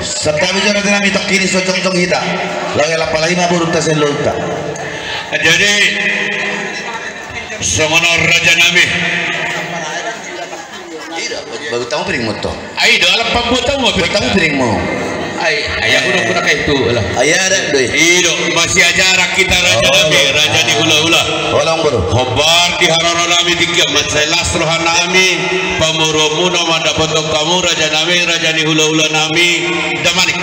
Serta bicara dengan mitok kini socong-cong kita. Lagi lapalai mah burung tasen lonta. Jadi semono raja nami. Baru tahu piring moto. Ai do ala pambutan mo Tahu piring mo. ai ayah udah kayak itu lah. Ayah ada doi. Ido masih ajaran kita raja nami, raja di hula-hula. Olang baru. Khobar di harana nami tiga matselas rohan nami pamurumu nama dapat kamu raja nami raja di hula-hula nami damani.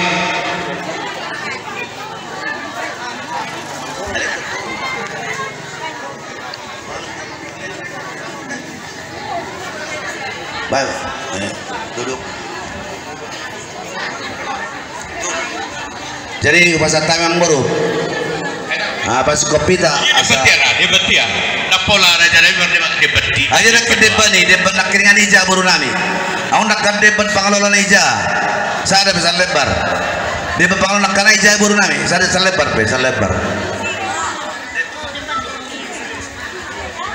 Baik. Duduk. Jadi pasal tamang baru. Pas kopi tak asa. Dia betia. Napola raja nami dia beti. Aja nak depan ni, depan nak keringan ija baru nami. Aku nak kan depan pengelola ija. Saya ada pesan lebar. Depan pengelola nak kana ija baru nami. Saya ada pesan lebar.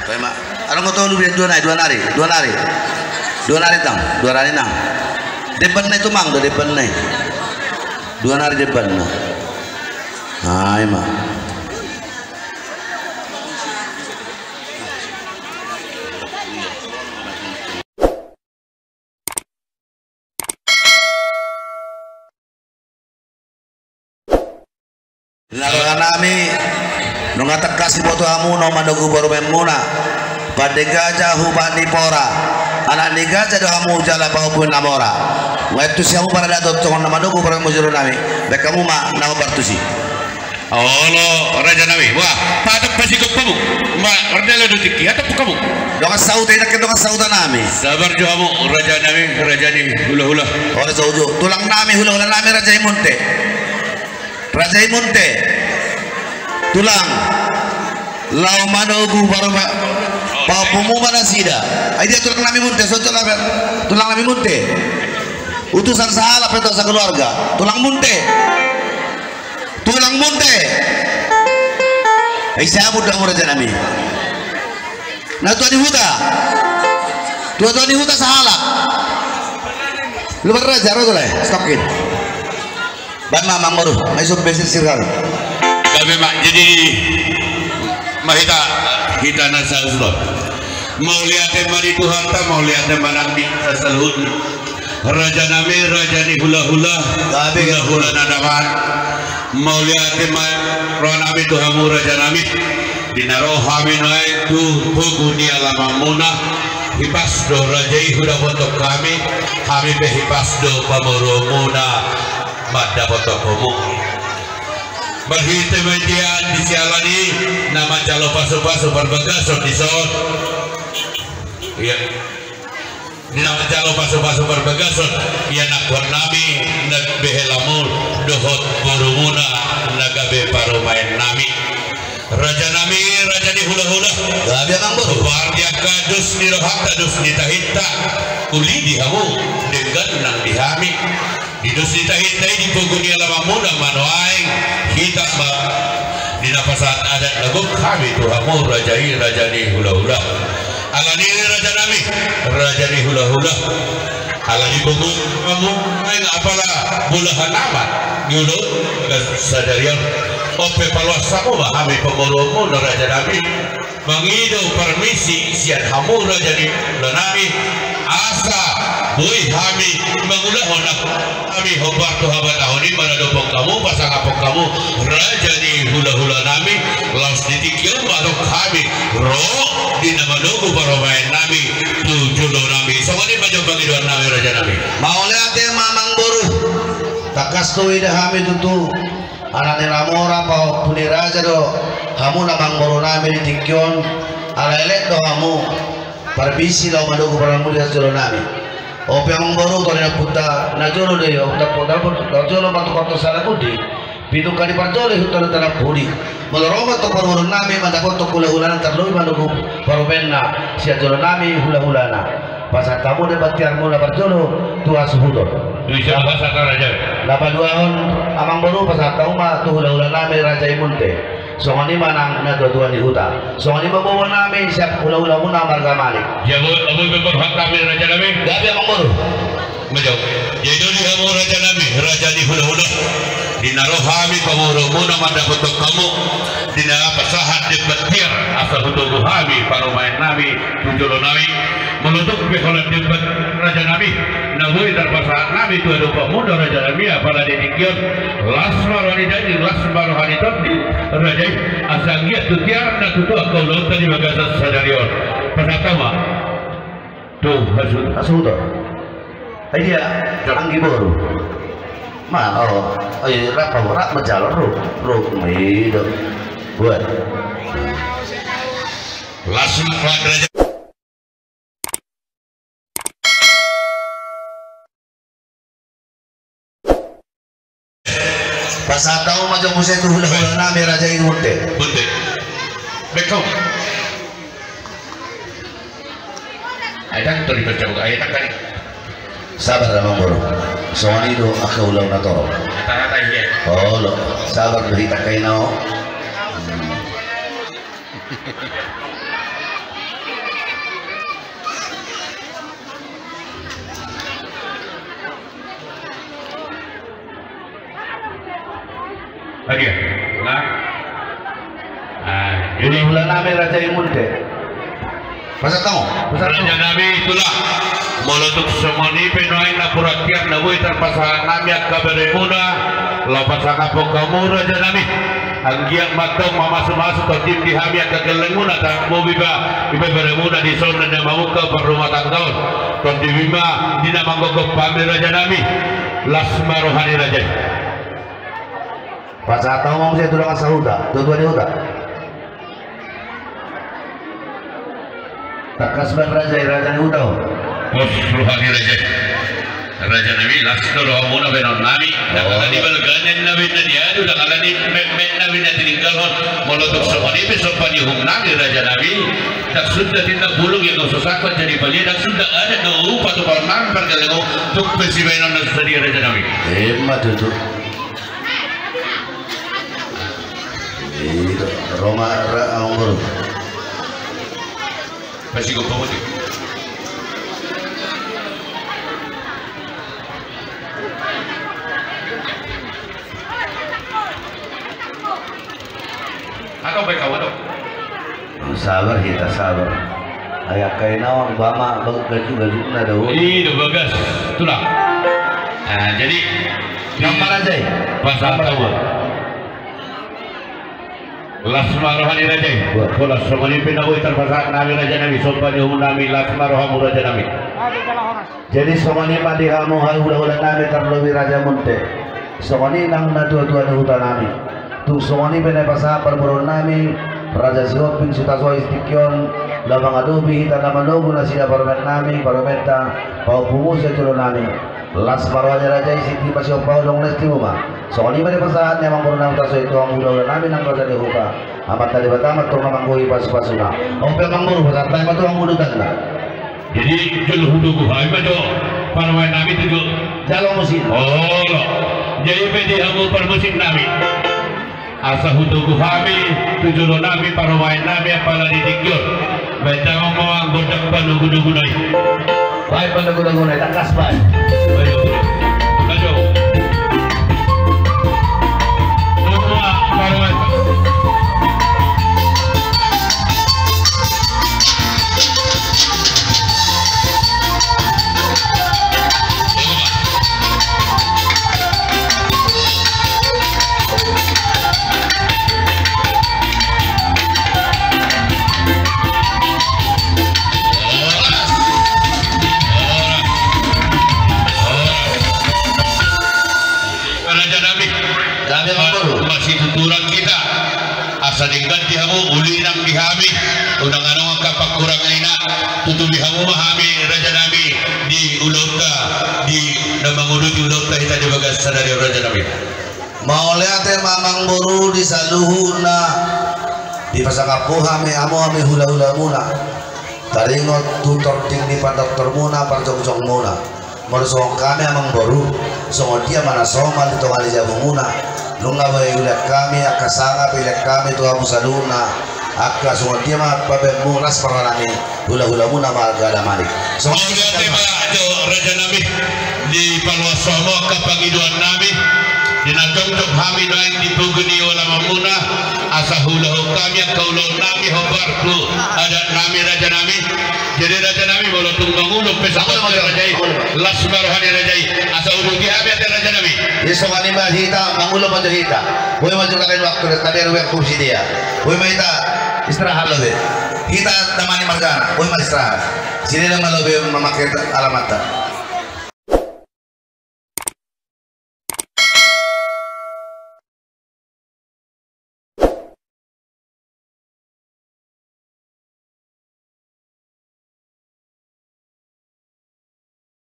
Baik mak. Ano kau tahu dua nari nang. Depan na itu mang, depan na. 2 nari depan na. Hai mak. Narohan nami nung atak boto hamuno manugu baru memuna pada gajah hubah di pora anak ni gajah do hamu jala pahupun namora waktu siamu para dato tongon manugu baru mujuru nami bekamu ma nama bartusi Allah raja nami wah pada pasti kamu ma ordela do tiki atau kamu dongan sauta nak dongan sauta nami sabar jo hamu raja nami raja ni hula-hula oleh saujo tulang nami hula-hula nami raja imunte tulang lau manugu baru Pak pemuma nasida, dia tulang nami munte, tulang nami munte, utusan salah petosa keluarga, tulang munte, saya mudah raja nami, nah tuan di huta salah, luar raja rodo lah, stokin, ban mamang baru, masuk besin sirgal, kami mak jadi mahita kita nasa usulot mau lihat mari Tuhan tak mau lihat manang di sasalhud raja nami raja di hula-hula hula nadaman mau lihat nami Tuhanmu raja nami dinarohami naik tu puguni alamamuna hipas do rajai huda botok kami behipas do pamurumuna madda botok komu berhita median di sialani nama calo pasu-pasu berbegasot di son iya di nama calo pasu-pasu berbegasot iya nak nami nak behelamul dohot burumuna nagabe parumain nami raja nami raja di hula-hula gabi amang buru dia kadus di rohak kadus di tahita uli di hamu dengan nang dihami hidus ditahi-tahi di puguni alam muda manoaing kita di napasan adat lagu kami Tuhanmu raja di hula-hula alani raja nami raja di hula-hula alani buku kamu aing apalah bulahan amat dulu sadarian ope paluasamu kami pemulumu raja nami mengidu permisi sian hamu raja di hula nami asa boy kami mengulah honak kami hobar tu habat tahun ini mana dopong kamu pasang apok kamu raja di hula-hula nami laus ditikir baru kami roh di nama nunggu baru main nami tujuh nami sama ini baju bagi dua nami raja nami mau lihat yang mamang boru takas tu ida kami tutu anak ni ramora pau puni raja do kamu namang boru nami ditikir ala elek do kamu perbisi lau manunggu baru mudi hasil nami ope amang baru kalau nak puta nak jolo deh nak puta pun nak jolo batu kotor salah budi pintu kali parjolo hutan tanah budi melorong tu perurun nami mata kotor hula-hulana terlalu manunggu baru benna siap jolo nami hula-hulana pasal kamu debat tiar mula parjolo tua suhudor bisa bahasa raja 82 tahun amang baru pasal kamu mah tu hula-hula nami raja imunte soalnya manang na dua di hutan soalnya bawa nami siap hula-hula muna marga malik ya bu berhak kami raja nami gabi amang baru majau jadi di hamu raja nami nami raja di hula-hula dina rohami pamurumuna mandaputok kamu dina pasahat di petir asal hutubu hami parumain nami tujulo nami menutup bekolat di raja nami nawui dan pasahat nami tu ada pemuda raja nami apalagi dikion lasmar wanita di lasmar wanita di raja asangnya tutiar dan tutu akau laut tadi bagasan sadarion pertama tuh hasud dia anggi baru mah rap menjalur ruk itu buat langsung raja pas tahu macam musuh itu hula-hula nami raja itu bunte bekau ayat itu dibaca ayat kali sabar Mang Boro soalnya itu aku ulang nato kata-kata iya oh lo sabar berita kain nao lagi nah ini bulan nami raja imun deh masa tahu raja nabi itulah molotuk semoni penoin na puratiak na buy terpasangan nami at kaberemuna lapasaka po kamu raja nabi ang giyak matong mamasu-masu to tim di hami at kagelenguna tak mo biba beremuna di zona na mamuka per rumah tanggaon to di bima di na manggogok pami raja nabi lasma rohani raja pas tahu mau saya tulang sahuda dua-dua dia udah tak kasban raja udah rohani raja nabi lasma rohamuna benon nami nakala di balganen nabi na diadu nakala di nabi na tininggalon molotok semoni besok panihum nami raja nabi tak sudah tindak bulung yang susahkan jadi balik tak sudah ada doa patu palman pergalego tuk besi benon na sedia raja nabi hemat itu itu Roma Anggur masih gue pemutih atau baik kawan dong sabar kita sabar ayah kain nawang bama baju na daun ini udah bagas itulah nah jadi gambar aja pasal tahu lasma rohani raja bola semoni pinawi terpasak nami raja nabi sopan yung nami lasma rohamu raja nabi jadi semoni padihamu hai hula-hula nami terlebih raja munte semoni nang na dua-dua na hutan nami tu semoni penapasak perburuan nami raja siot bin sutaswa istikyon labang adubi hita naman logo na sila paromen nami paromenta paupumu sa tulo nami lasma rohani raja isiti pasyo paulong nesti uma soalnya pada pasahan yang menggunakan taso itu ang udah namin ang raja ni huka amat tadi batamat turun mangguhi pas-pasuna ompel manggur pasat tayo matu ang udah na jadi jul hudu hai mado parwai nami itu jalong musim oh jadi pedi hamu permusik nami asa hudu hami tujuh nami parwai nami apala didikyol baca mau anggodak panu gudu-gudai baik panu gudu-gudai tak kasban ayo ayo masih tuturan kita asa diganti hamu uli nang dihami unang anong kapak kurang ina tutu dihamu mahami raja nabi di ulauta di namangudut ulauta kita di bagas sadari raja nabi mau lihat mamang buru di saluhuna di pasakapuha me amo ame hula-hula muna taringot tutor tinggi pada dokter muna parjong-jong muna mersong kami amang buru songo dia mana somal itu kali jabu muna lunga ba iulak kami akasanga pilak kami tu amu saluna akka sungot dia mah munas paranami hula-hula muna marga malik so Raja Nabi di Palwasomo kapangiduan Nabi dinatungtuk hami doang dipuguni ulama muna asa hulahu kami kaulau Nabi hobarku ada Nabi Raja Nabi jadi Raja Nabi bolo tunggang uluk pesakul Rajai lasbar hani Rajai asa uluk dihabi ada Raja Nabi yeso kanimba hita mangulo maju hita boleh maju kalian waktu tadi ruang kursi dia boleh kita istirahat lebih kita temani margana boleh istirahat sini nama lebih memakai alamat